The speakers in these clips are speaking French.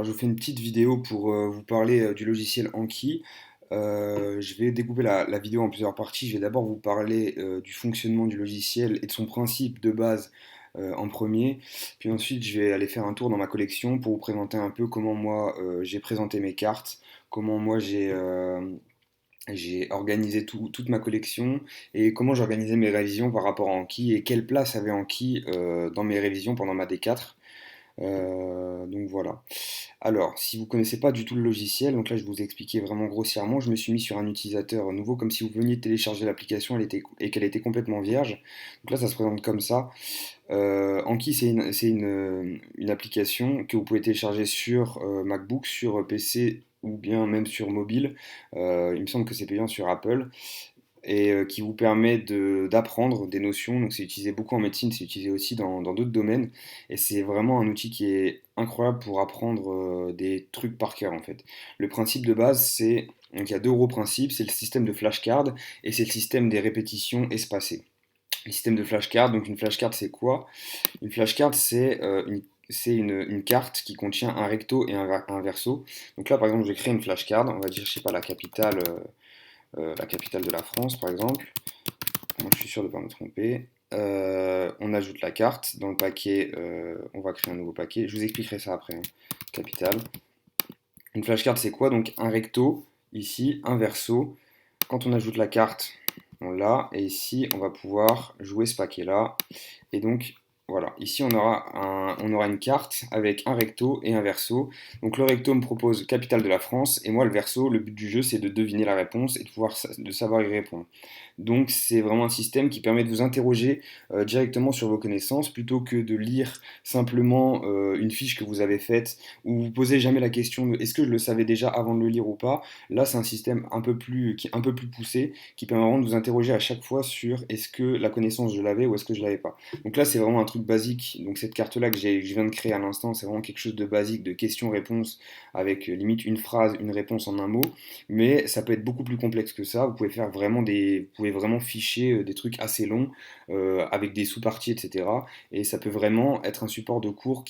Alors, je vous fais une petite vidéo pour vous parler du logiciel Anki. Je vais découper la vidéo en plusieurs parties. Je vais d'abord vous parler du fonctionnement du logiciel et de son principe de base en premier. Puis ensuite, je vais aller faire un tour dans ma collection pour vous présenter un peu comment moi j'ai présenté mes cartes, comment moi j'ai organisé toute ma collection et comment j'organisais mes révisions par rapport à Anki et quelle place avait Anki dans mes révisions pendant ma D4. Donc voilà. Alors, si vous ne connaissez pas du tout le logiciel, donc là je vais vous expliquer vraiment grossièrement, je me suis mis sur un utilisateur nouveau comme si vous veniez de télécharger l'application et qu'elle était complètement vierge. Donc là ça se présente comme ça. Anki c'est une application que vous pouvez télécharger sur MacBook, sur PC ou bien même sur mobile. Il me semble que c'est payant sur Apple et qui vous permet d'apprendre des notions. Donc c'est utilisé beaucoup en médecine, c'est utilisé aussi dans d'autres domaines. Et c'est vraiment un outil qui est incroyable pour apprendre des trucs par cœur en fait. Le principe de base, donc il y a deux gros principes, c'est le système de flashcard et c'est le système des répétitions espacées. Le système de flashcard, donc une flashcard c'est quoi? Une flashcard c'est une carte qui contient un recto et un verso. Donc là par exemple je vais créer une flashcard, on va dire je sais pas la capitale de la France par exemple. Moi, je suis sûr de ne pas me tromper. On ajoute la carte. Dans le paquet, on va créer un nouveau paquet. Je vous expliquerai ça après, hein. Capitale. Une flashcard, c'est quoi? Donc un recto, ici, un verso. Quand on ajoute la carte, on l'a. Et ici, on va pouvoir jouer ce paquet-là. Et donc, voilà. Ici, on aura une carte avec un recto et un verso. Donc le recto me propose capitale de la France. Et moi, le verso, le but du jeu, c'est de deviner la réponse et de savoir y répondre. Donc c'est vraiment un système qui permet de vous interroger directement sur vos connaissances plutôt que de lire simplement une fiche que vous avez faite où vous posez jamais la question de est-ce que je le savais déjà avant de le lire ou pas. Là c'est un système un peu plus poussé qui permet vraiment de vous interroger à chaque fois sur est-ce que la connaissance je l'avais ou est-ce que je l'avais pas. Donc là c'est vraiment un truc basique. Donc cette carte là que je viens de créer à l'instant c'est vraiment quelque chose de basique de questions-réponses avec limite une phrase, une réponse en un mot. Mais ça peut être beaucoup plus complexe que ça. Vous pouvez faire vraiment vous pouvez vraiment ficher des trucs assez longs avec des sous-parties, etc. Et ça peut vraiment être un support de cours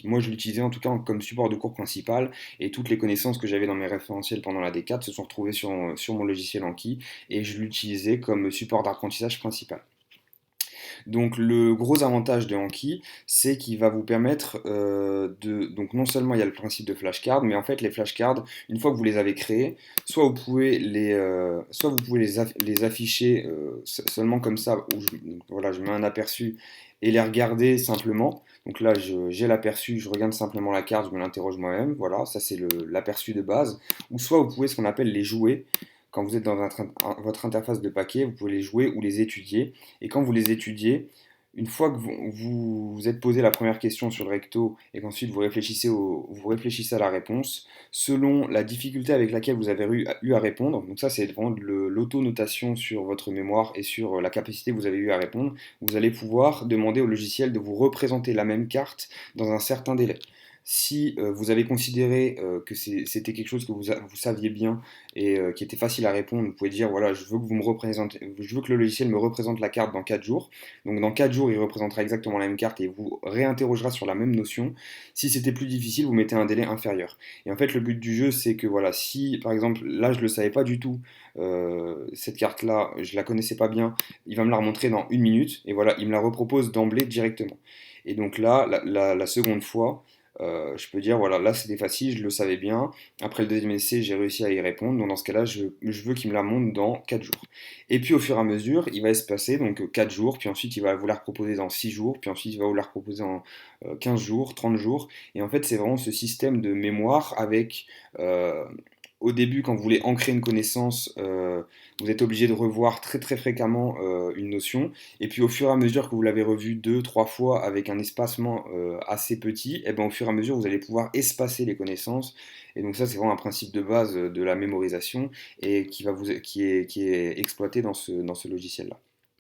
moi je l'utilisais en tout cas comme support de cours principal. Et toutes les connaissances que j'avais dans mes référentiels pendant la D4 se sont retrouvées sur mon logiciel Anki et je l'utilisais comme support d'apprentissage principal. Donc le gros avantage de Anki, c'est qu'il va vous permettre Donc non seulement il y a le principe de flashcard, mais en fait les flashcards, une fois que vous les avez créés, soit vous pouvez les afficher seulement comme ça, donc voilà, je mets un aperçu et les regarder simplement. Donc là, j'ai l'aperçu, je regarde simplement la carte, je me l'interroge moi-même. Voilà, ça c'est l'aperçu de base. Ou soit vous pouvez ce qu'on appelle les jouer. Quand vous êtes dans votre interface de paquet, vous pouvez les jouer ou les étudier. Et quand vous les étudiez, une fois que vous êtes posé la première question sur le recto et qu'ensuite vous réfléchissez à la réponse, selon la difficulté avec laquelle vous avez eu à répondre, donc ça c'est vraiment de l'auto-notation sur votre mémoire et sur la capacité que vous avez eu à répondre, vous allez pouvoir demander au logiciel de vous représenter la même carte dans un certain délai. Si vous avez considéré que c'était quelque chose que vous saviez bien et qui était facile à répondre, vous pouvez dire voilà, je veux que le logiciel me représente la carte dans 4 jours. Donc dans 4 jours, il représentera exactement la même carte et vous réinterrogera sur la même notion. Si c'était plus difficile, vous mettez un délai inférieur. Et en fait, le but du jeu, c'est que voilà, si par exemple, là, je ne le savais pas du tout, cette carte-là, je la connaissais pas bien, il va me la remontrer dans 1 minute et voilà, il me la repropose d'emblée directement. Et donc là, la seconde fois, je peux dire, voilà, là c'était facile, je le savais bien. Après le deuxième essai, j'ai réussi à y répondre. Donc dans ce cas-là, je veux qu'il me la montre dans 4 jours. Et puis au fur et à mesure, il va se passer donc 4 jours, puis ensuite il va vous la proposer dans 6 jours, puis ensuite il va vous la proposer en 15 jours, 30 jours. Et en fait, c'est vraiment ce système de mémoire avec au début, quand vous voulez ancrer une connaissance, vous êtes obligé de revoir très très fréquemment une notion. Et puis au fur et à mesure que vous l'avez revue deux, trois fois avec un espacement assez petit, et ben, au fur et à mesure, vous allez pouvoir espacer les connaissances. Et donc ça, c'est vraiment un principe de base de la mémorisation et qui est exploité dans ce logiciel-là.